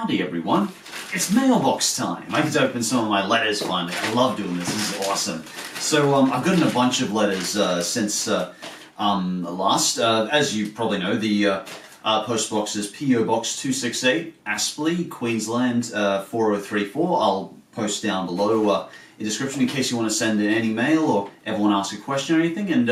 Howdy everyone, it's mailbox time. I get to open some of my letters finally. I love doing this, this is awesome. So I've gotten a bunch of letters since last. As you probably know, the post box is PO Box 268, Aspley, Queensland 4034. I'll post down below a description in case you want to send in any mail or ever want to ask a question or anything, and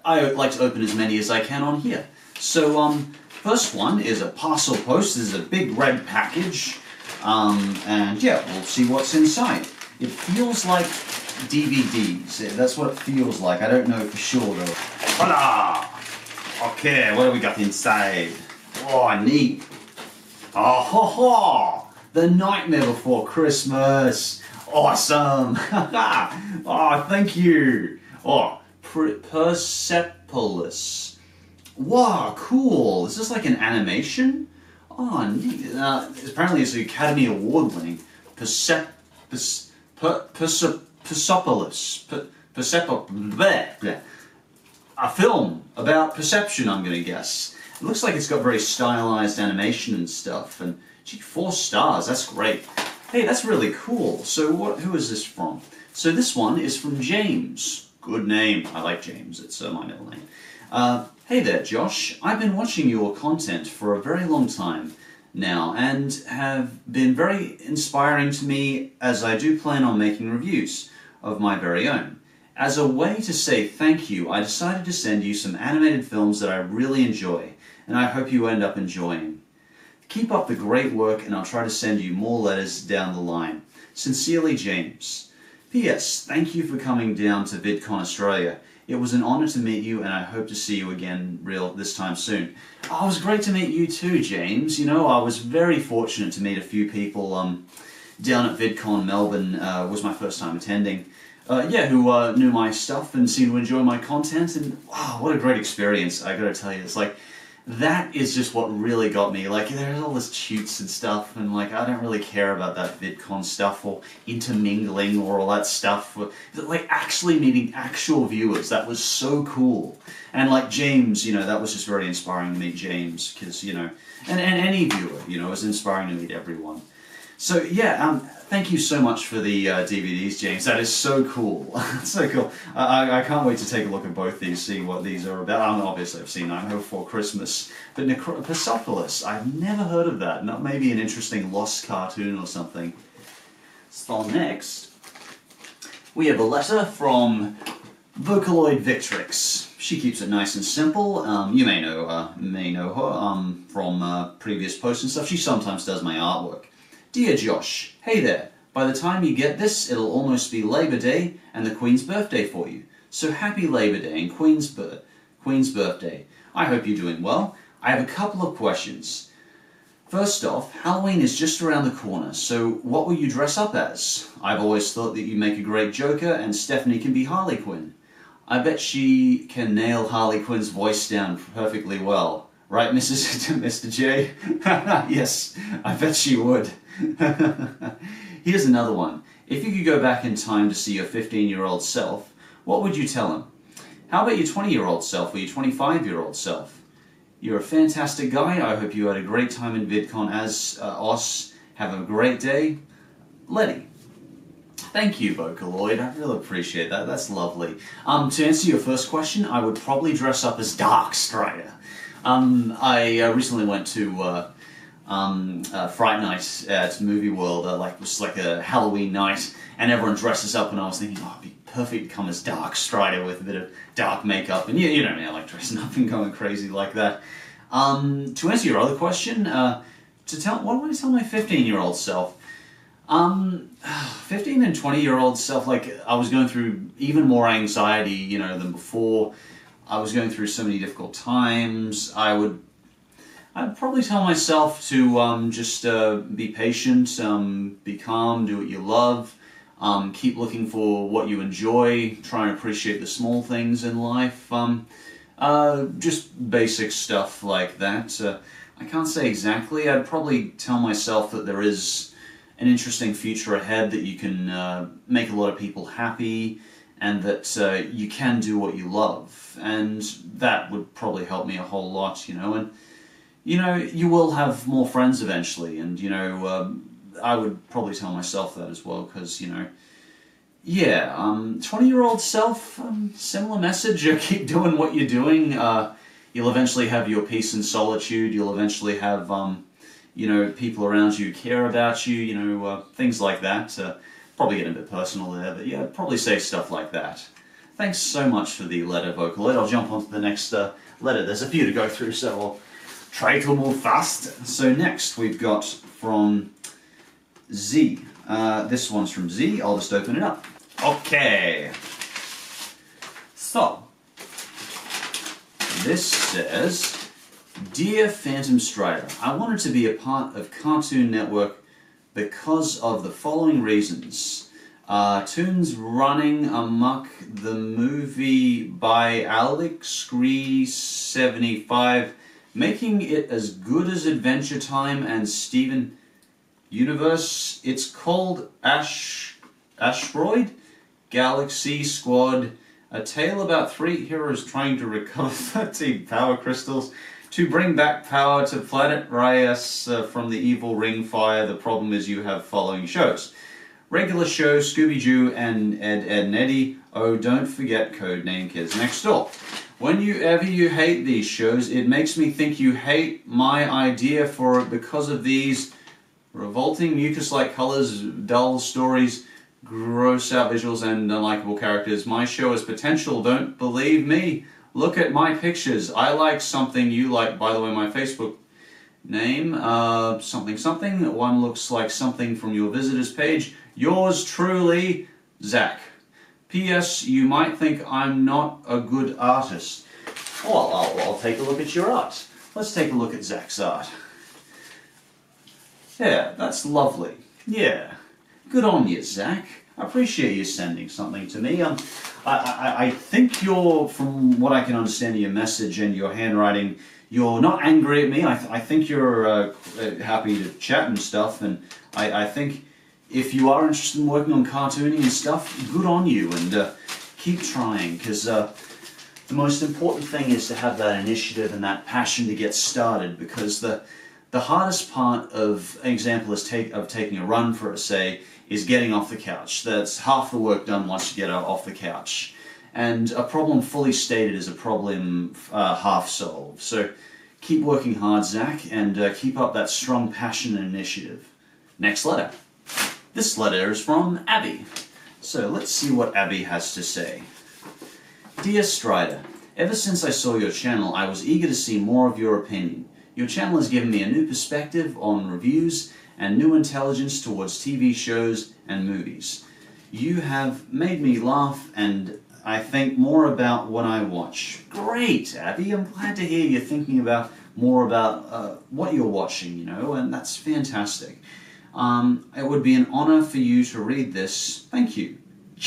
I like to open as many as I can on here. So first one is a parcel post. This is a big red package, and yeah, we'll see what's inside. It feels like DVDs. That's what it feels like. I don't know for sure though. Voila! Okay, what do we got inside? Oh, neat. Oh, ho, ho! The Nightmare Before Christmas. Awesome! Oh, thank you. Oh, Persepolis. Wow, cool. Is this like an animation? Oh, neat. Apparently it's the Academy Award winning Persepolis. A film about perception, I'm going to guess. It looks like it's got very stylized animation and stuff. And gee, 4 stars. That's great. Hey, that's really cool. So who is this from? So this one is from James. Good name. I like James. It's my middle name. Hey there, Josh. I've been watching your content for a very long time now and have been very inspiring to me as I do plan on making reviews of my very own. As a way to say thank you, I decided to send you some animated films that I really enjoy and I hope you end up enjoying. Keep up the great work and I'll try to send you more letters down the line. Sincerely, James. P.S. Thank you for coming down to VidCon Australia. It was an honor to meet you, and I hope to see you again this time soon. Oh, it was great to meet you too, James. You know, I was very fortunate to meet a few people down at VidCon Melbourne. Was my first time attending. Yeah, who knew my stuff and seemed to enjoy my content, and wow, what a great experience, I gotta tell you. It's like, that is just what really got me. Like, there's all this toots and stuff, and like, I don't really care about that VidCon stuff or intermingling or all that stuff. Like, actually meeting actual viewers, that was so cool. And like James, you know, that was just very inspiring to meet James, because, you know, and any viewer, you know, it was inspiring to meet everyone. So yeah, thank you so much for the DVDs, James. That is so cool. So cool. I can't wait to take a look at both these, see what these are about. Obviously, I've seen Nightmare Before Christmas, but Persepolis, I've never heard of that. Not maybe an interesting lost cartoon or something. So next, we have a letter from Vocaloid Victrix. She keeps it nice and simple. You may know her from previous posts and stuff. She sometimes does my artwork. Dear Josh, hey there. By the time you get this, it'll almost be Labor Day and the Queen's birthday for you. So happy Labor Day and Queen's birthday. I hope you're doing well. I have a couple of questions. First off, Halloween is just around the corner, so what will you dress up as? I've always thought that you make a great Joker and Stephanie can be Harley Quinn. I bet she can nail Harley Quinn's voice down perfectly well. Right, Mr. J? Yes, I bet she would. Here's another one. If you could go back in time to see your 15-year-old self, what would you tell him? How about your 20-year-old self or your 25-year-old self? You're a fantastic guy. I hope you had a great time in VidCon as us. Have a great day. Letty. Thank you, Vocaloid. I really appreciate that. That's lovely. To answer your first question, I would probably dress up as LiveStrider. I recently went to Fright Night at Movie World. It was like a Halloween night, and everyone dresses up, and I was thinking, oh, it'd be perfect to come as LiveStrider with a bit of dark makeup, and you know me, I like dressing up and going crazy like that. To answer your other question, what would I tell my 15-year-old self? 15 and 20-year-old self, like, I was going through even more anxiety, you know, than before. I was going through so many difficult times. I'd probably tell myself to just be patient, be calm, do what you love, keep looking for what you enjoy, try and appreciate the small things in life, just basic stuff like that. I can't say exactly. I'd probably tell myself that there is an interesting future ahead, that you can make a lot of people happy, and that you can do what you love, and that would probably help me a whole lot, you know. And you know, you will have more friends eventually, and, you know, I would probably tell myself that as well, because, you know, yeah, 20-year-old self, similar message. Keep doing what you're doing. You'll eventually have your peace and solitude. You'll eventually have, you know, people around you who care about you, you know, things like that. Probably getting a bit personal there, but yeah, probably say stuff like that. Thanks so much for the letter, Vocaloid. I'll jump on to the next letter. There's a few to go through, so I'll try to move fast. So next we've got from Z. This one's from Z. I'll just open it up. Okay. So, this says, Dear PhantomStrider, I wanted to be a part of Cartoon Network because of the following reasons. Toons Running Amok, the movie by Alex Gree 75, making it as good as Adventure Time and Steven Universe. It's called Asteroid Galaxy Squad, a tale about 3 heroes trying to recover 13 power crystals to bring back power to planet Reyes from the evil ring fire. The problem is you have following shows. Regular show, Scooby-Doo and Ed, Edd and Eddy. Oh, don't forget Codename Kids Next Door. Whenever you hate these shows, it makes me think you hate my idea for it because of these revolting mucus-like colors, dull stories, gross out visuals, and unlikable characters. My show has potential, don't believe me? Look at my pictures. I like something you like. By the way, my Facebook name, something something. One looks like something from your visitors page. Yours truly, Zack. P.S. You might think I'm not a good artist. Well, I'll take a look at your art. Let's take a look at Zack's art. Yeah, that's lovely. Yeah. Good on you, Zack. I appreciate you sending something to me. I think you're, from what I can understand of your message and your handwriting, you're not angry at me. I think you're happy to chat and stuff, and I think if you are interested in working on cartooning and stuff, good on you, and keep trying, because the most important thing is to have that initiative and that passion to get started, because the hardest part of an example is of taking a run for a say is getting off the couch. That's half the work done once you get off the couch. And a problem fully stated is a problem half solved. So keep working hard, Zack, and keep up that strong passion and initiative. Next letter. This letter is from Abby. So let's see what Abby has to say. Dear Strider, ever since I saw your channel, I was eager to see more of your opinion. Your channel has given me a new perspective on reviews and new intelligence towards TV shows and movies. You have made me laugh and I think more about what I watch. Great, Abby. I'm glad to hear you're thinking about more about what you're watching, you know, and that's fantastic. It would be an honor for you to read this. Thank you.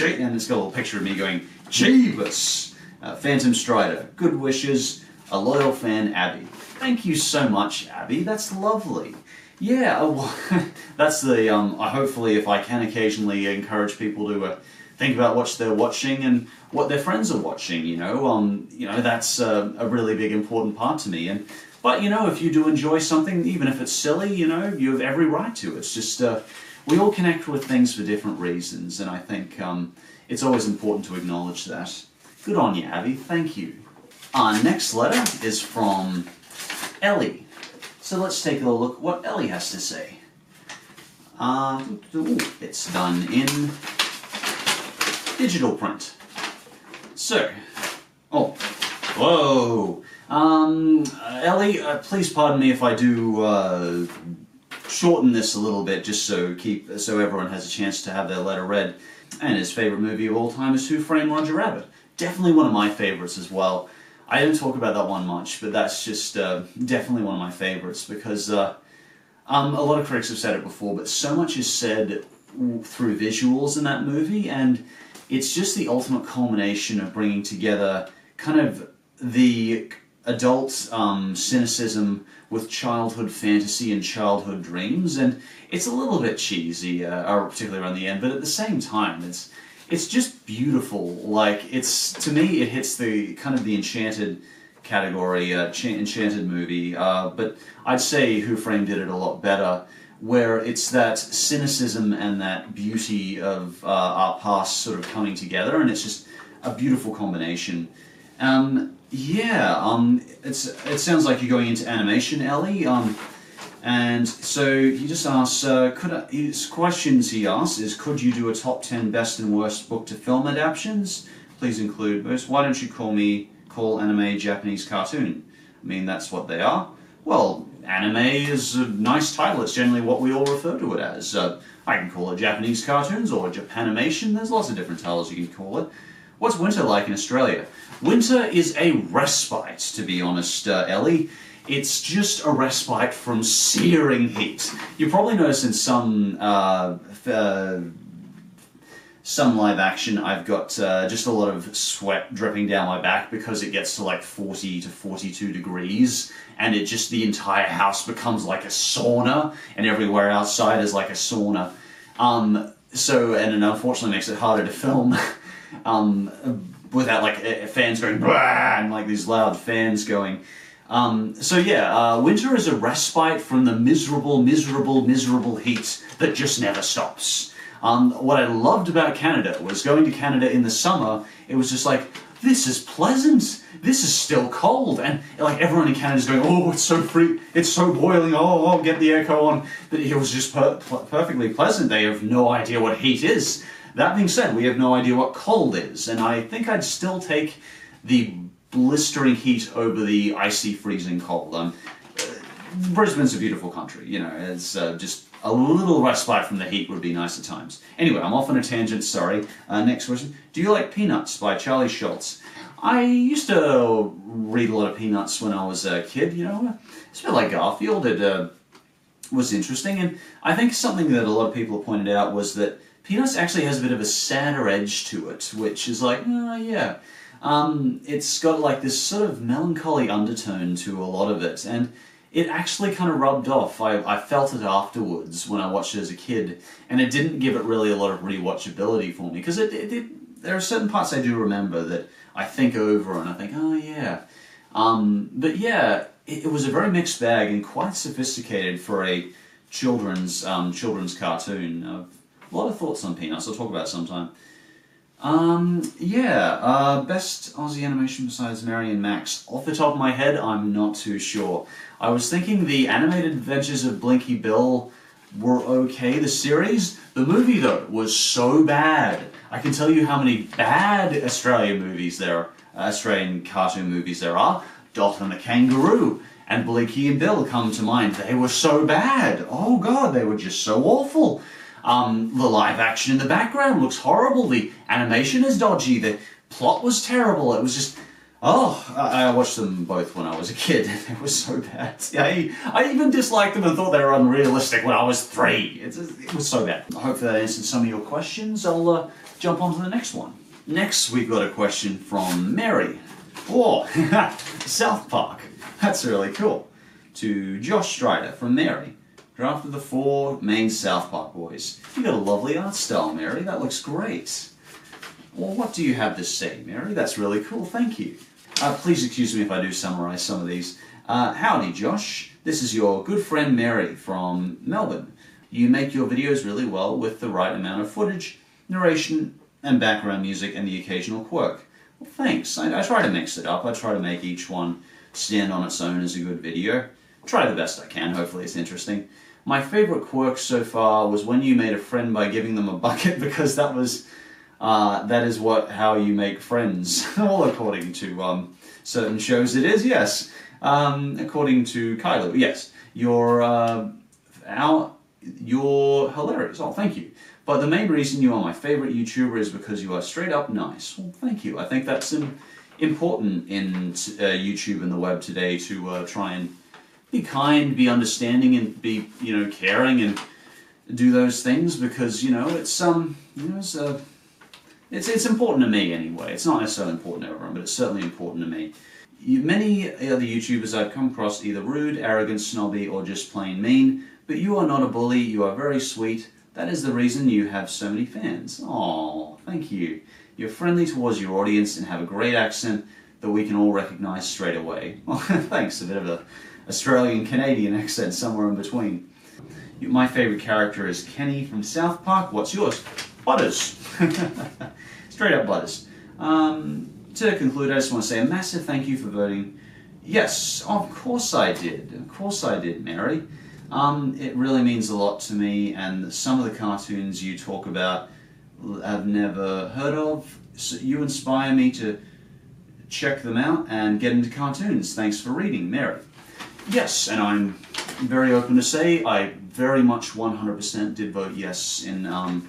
And it's got a little picture of me going, Jeebus! PhantomStrider. Good wishes. A loyal fan, Abby. Thank you so much, Abby. That's lovely. Yeah, well, that's the, hopefully if I can occasionally encourage people to think about what they're watching and what their friends are watching, you know, that's a really big important part to me. But, you know, if you do enjoy something, even if it's silly, you know, you have every right to. It's just, we all connect with things for different reasons, and I think it's always important to acknowledge that. Good on you, Abby. Thank you. Our next letter is from Ellie. So let's take a look at what Ellie has to say. It's done in digital print. So, whoa. Ellie, please pardon me if I do shorten this a little bit, just so everyone has a chance to have their letter read. And his favorite movie of all time is Who Framed Roger Rabbit. Definitely one of my favorites as well. I don't talk about that one much, but that's just definitely one of my favorites, because a lot of critics have said it before, but so much is said through visuals in that movie, and it's just the ultimate culmination of bringing together kind of the adult cynicism with childhood fantasy and childhood dreams, and it's a little bit cheesy, particularly around the end, but at the same time, it's just beautiful. Like, to me, it hits the kind of the enchanted category, Enchanted movie, but I'd say Who Framed It a lot better, where it's that cynicism and that beauty of our past sort of coming together, and it's just a beautiful combination. It sounds like you're going into animation, Ellie. And so he just asks, his questions he asks is, could you do a top 10 best and worst book to film adaptations? Please include most. Why don't you call anime Japanese cartoon? I mean, that's what they are. Well, anime is a nice title. It's generally what we all refer to it as. I can call it Japanese cartoons or Japanimation. There's lots of different titles you can call it. What's winter like in Australia? Winter is a respite, to be honest, Ellie. It's just a respite from searing heat. You probably notice in some live action I've got just a lot of sweat dripping down my back because it gets to like 40 to 42 degrees and it just, the entire house becomes like a sauna and everywhere outside is like a sauna. And it unfortunately makes it harder to film without like fans going blah, and like these loud fans going. Winter is a respite from the miserable, miserable, miserable heat that just never stops. What I loved about Canada was going to Canada in the summer, it was just like, this is pleasant, this is still cold, and like everyone in Canada is going, oh, it's so free, it's so boiling, oh, get the airco on. But it was just perfectly pleasant. They have no idea what heat is. That being said, we have no idea what cold is, and I think I'd still take the blistering heat over the icy, freezing cold. Brisbane's a beautiful country, you know, it's just a little respite from the heat would be nice at times. Anyway, I'm off on a tangent, sorry. Next question. Do you like Peanuts by Charlie Schultz? I used to read a lot of Peanuts when I was a kid, you know. It's a bit like Garfield. It was interesting, and I think something that a lot of people have pointed out was that Peanuts actually has a bit of a sadder edge to it, which is like, yeah. It's got like this sort of melancholy undertone to a lot of it, and it actually kind of rubbed off. I felt it afterwards when I watched it as a kid, and it didn't give it really a lot of rewatchability for me, because there are certain parts I do remember that I think over and I think, oh yeah. But yeah, it was a very mixed bag and quite sophisticated for a children's cartoon. A lot of thoughts on Peanuts, I'll talk about it sometime. Best Aussie animation besides Mary and Max. Off the top of my head, I'm not too sure. I was thinking the animated adventures of Blinky Bill were okay, the series. The movie, though, was so bad. I can tell you how many bad Australian cartoon movies there are. Dot and the Kangaroo and Blinky and Bill come to mind. They were so bad. Oh god, they were just so awful. The live action in the background looks horrible, the animation is dodgy, the plot was terrible, it was just... I watched them both when I was a kid, they were so bad. I even disliked them and thought they were unrealistic when I was 3. It was so bad. I hope that answered some of your questions. I'll jump on to the next one. Next we've got a question from Mary. Oh, South Park. That's really cool. To Josh Strider from Mary. Drafted the 4 main South Park boys. You got a lovely art style, Mary. That looks great. Well, what do you have to say, Mary? That's really cool. Thank you. Please excuse me if I do summarize some of these. Howdy, Josh. This is your good friend Mary from Melbourne. You make your videos really well with the right amount of footage, narration, and background music, and the occasional quirk. Well, thanks. I try to mix it up. I try to make each one stand on its own as a good video. Try the best I can. Hopefully it's interesting. My favorite quirk so far was when you made a friend by giving them a bucket, because that is how you make friends. Well, according to certain shows it is, yes. According to Kylo, yes. You're hilarious. Oh, thank you. But the main reason you are my favorite YouTuber is because you are straight up nice. Well, thank you. I think that's important in YouTube and the web today, to try and be kind, be understanding, and be, caring, and do those things, because, it's important to me anyway. It's not necessarily important to everyone, but it's certainly important to me. Many other YouTubers I've come across either rude, arrogant, snobby, or just plain mean, but you are not a bully, you are very sweet. That is the reason you have so many fans. Aww, thank you. You're friendly towards your audience and have a great accent that we can all recognize straight away. Well, thanks, a bit of a Australian-Canadian accent somewhere in between. My favorite character is Kenny from South Park. What's yours? Butters. Straight up Butters. To conclude, I just want to say a massive thank you for voting. Yes, of course I did. Of course I did, Mary. It really means a lot to me, and some of the cartoons you talk about I've never heard of. So you inspire me to check them out and get into cartoons. Thanks for reading, Mary. Yes, and I'm very open to say I very much 100% did vote yes in the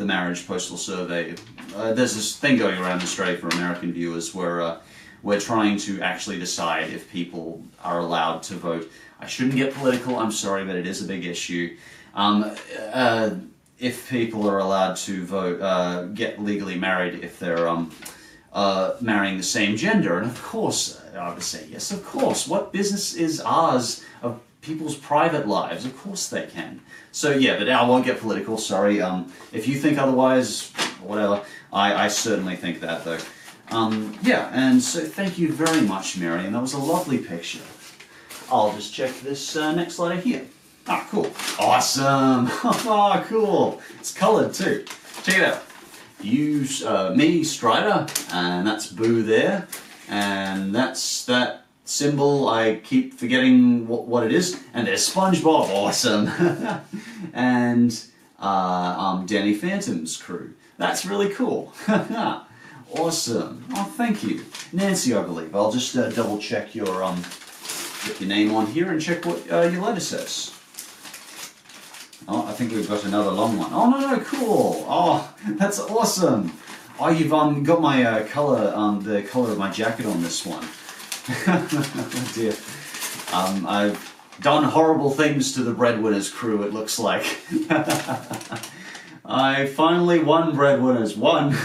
marriage postal survey. There's this thing going around Australia for American viewers where we're trying to actually decide if people are allowed to vote. I shouldn't get political, I'm sorry, but it is a big issue. If people are allowed to vote, get legally married if they're marrying the same gender, and of course, I would say yes, of course. What business is ours of people's private lives? Of course they can. So yeah, but I won't get political, sorry. If you think otherwise, whatever, I certainly think that though. Yeah, and so thank you very much, Mary, and that was a lovely picture. I'll just check this next letter here. Ah, cool. Awesome. Oh, cool. It's colored too. Check it out. Use me, Strider, and that's Boo there, and that's that symbol. I keep forgetting what it is, and there's SpongeBob. Awesome. And Danny Phantom's crew. That's really cool. Awesome. Oh, thank you, Nancy. I believe I'll just double check your get your name on here and check what your letter says. Oh, I think we've got another long one. Oh, no, cool. Oh, that's awesome. Oh, you've got my color, the color of my jacket on this one. Oh dear. I've done horrible things to the Breadwinners crew, it looks like. I finally won, Breadwinners. Won.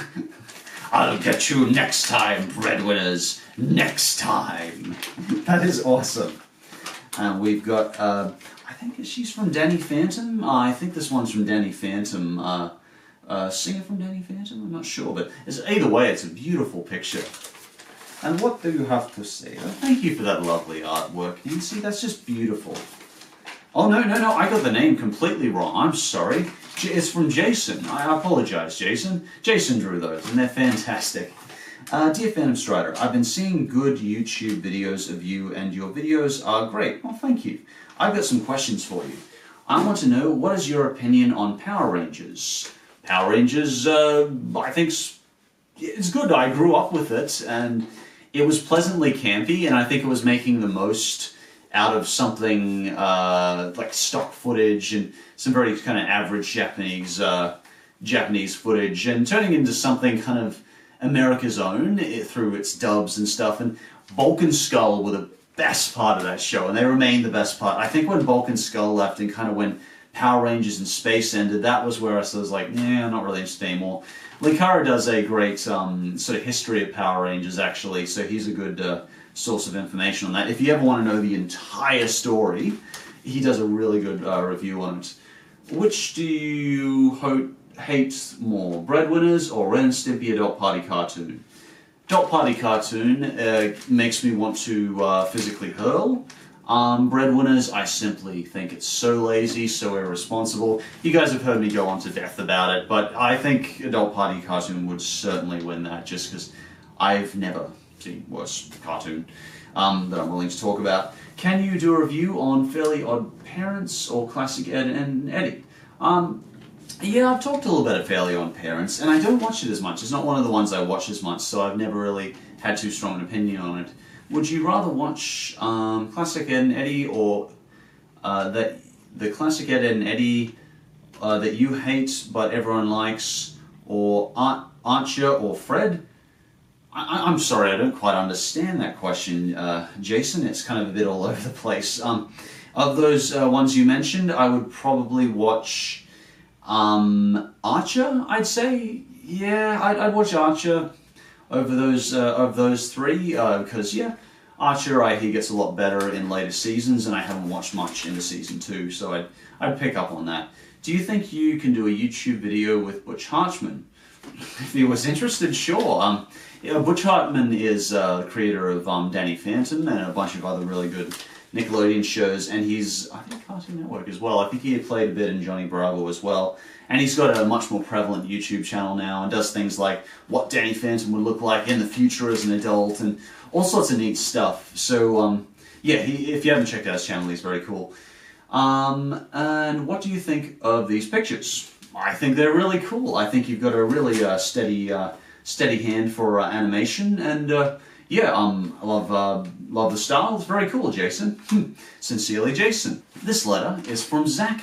I'll get you next time, Breadwinners. Next time. That is awesome. And we've got, I think she's from Danny Phantom. I think this one's from Danny Phantom. Singer from Danny Phantom? I'm not sure, but either way, it's a beautiful picture. And what do you have to say? Oh, thank you for that lovely artwork. You see, that's just beautiful. Oh, no, I got the name completely wrong. I'm sorry. It's from Jason. I apologize, Jason. Jason drew those, and they're fantastic. Dear PhantomStrider, I've been seeing good YouTube videos of you, and your videos are great. Well, thank you. I've got some questions for you. I want to know, what is your opinion on Power Rangers? Power Rangers, I think it's good. I grew up with it, and it was pleasantly campy, and I think it was making the most out of something like stock footage and some very kind of average Japanese footage, and turning into something kind of America's own through its dubs and stuff. And Bulk and Skull were the best part of that show, and they remain the best part. I think when Bulk and Skull left and kind of when Power Rangers in Space ended, that was where I was like, yeah, I'm not really interested anymore. Likara does a great sort of history of Power Rangers, actually, so he's a good source of information on that. If you ever want to know the entire story, he does a really good review on it. Which do you hate more, Breadwinners or Ren and Stimpy Adult Party Cartoon? Adult Party Cartoon makes me want to physically hurl. Breadwinners, I simply think it's so lazy, so irresponsible. You guys have heard me go on to death about it, but I think Adult Party Cartoon would certainly win that, just because I've never seen worse cartoon that I'm willing to talk about. Can you do a review on Fairly Odd Parents or Classic Ed and Eddie? Yeah, I've talked a little bit of Fairly Odd Parents, and I don't watch it as much. It's not one of the ones I watch as much, so I've never really had too strong an opinion on it. Would you rather watch Classic Ed and Eddie, or the Classic Ed and Eddie that you hate but everyone likes, or Archer or Fred? I'm sorry, I don't quite understand that question, Jason. It's kind of a bit all over the place. Of those ones you mentioned, I would probably watch Archer, I'd say. Yeah, I'd watch Archer over those of those three, because yeah, Archer he gets a lot better in later seasons, and I haven't watched much into season 2, so I'd pick up on that. Do you think you can do a YouTube video with Butch Hartman? if he was interested, sure. Yeah, Butch Hartman is the creator of Danny Phantom and a bunch of other really good Nickelodeon shows, and he's, I think, Cartoon Network as well. I think he had played a bit in Johnny Bravo as well. And he's got a much more prevalent YouTube channel now and does things like what Danny Phantom would look like in the future as an adult and all sorts of neat stuff. So, yeah, if you haven't checked out his channel, he's very cool. And what do you think of these pictures? I think they're really cool. I think you've got a really steady hand for animation, and yeah, I love the style. It's very cool, Jason. Sincerely, Jason. This letter is from Zack.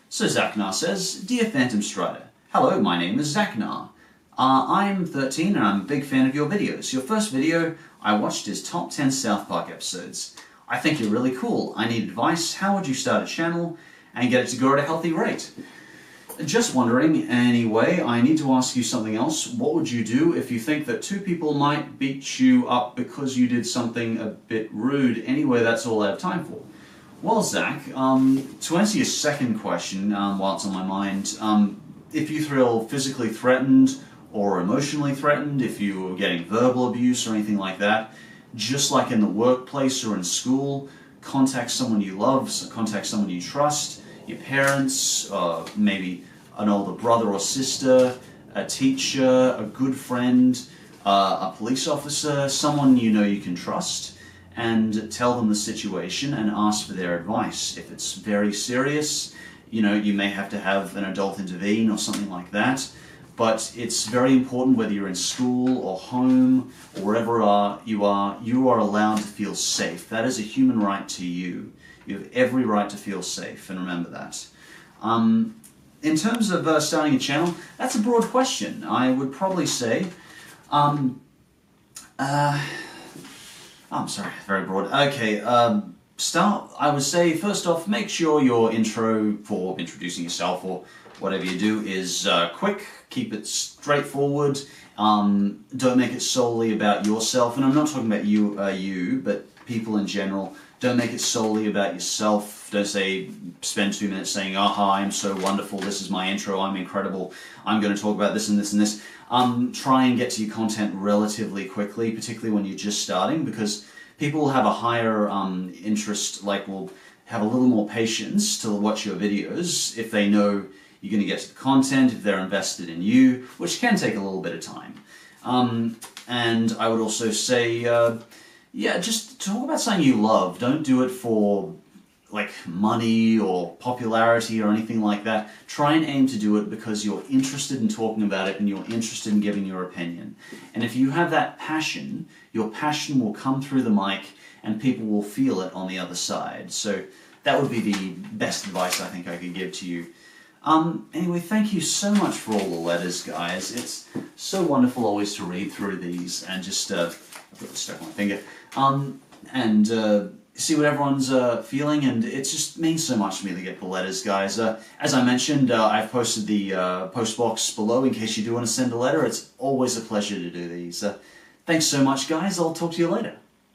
So Zack says, Dear PhantomStrider, hello, my name is Zack. I'm 13 and I'm a big fan of your videos. Your first video I watched is Top 10 South Park episodes. I think you're really cool. I need advice. How would you start a channel and get it to grow at a healthy rate? Just wondering, anyway, I need to ask you something else. What would you do if you think that two people might beat you up because you did something a bit rude? Anyway, that's all I have time for. Well, Zack, to answer your second question, while it's on my mind, if you feel physically threatened or emotionally threatened, if you're getting verbal abuse or anything like that, just like in the workplace or in school, contact someone you love, contact someone you trust, your parents, maybe an older brother or sister, a teacher, a good friend, a police officer, someone you know you can trust, and tell them the situation and ask for their advice. If it's very serious, you know, you may have to have an adult intervene or something like that. But it's very important whether you're in school or home or wherever you are allowed to feel safe. That is a human right to you. You have every right to feel safe, and remember that. In terms of starting a channel, that's a broad question. I would probably say, I'm sorry, very broad. Okay, I would say, first off, make sure your intro for introducing yourself or whatever you do is quick, keep it straightforward, don't make it solely about yourself, and I'm not talking about you, but people in general. Don't make it solely about yourself. Don't spend 2 minutes saying, oh, hi, I'm so wonderful, this is my intro, I'm incredible, I'm going to talk about this and this and this. Try and get to your content relatively quickly, particularly when you're just starting, because people will have a higher interest, will have a little more patience to watch your videos if they know you're going to get to the content, if they're invested in you, which can take a little bit of time. And I would also say, yeah, just talk about something you love. Don't do it for money or popularity or anything like that. Try and aim to do it because you're interested in talking about it and you're interested in giving your opinion. And if you have that passion, your passion will come through the mic and people will feel it on the other side. So that would be the best advice I think I could give to you. Anyway, thank you so much for all the letters, guys. It's so wonderful always to read through these and just, I've got it stuck on my finger, and see what everyone's feeling, and it just means so much to me to get the letters, guys. As I mentioned, I've posted the post box below in case you do want to send a letter. It's always a pleasure to do these. Thanks so much, guys. I'll talk to you later.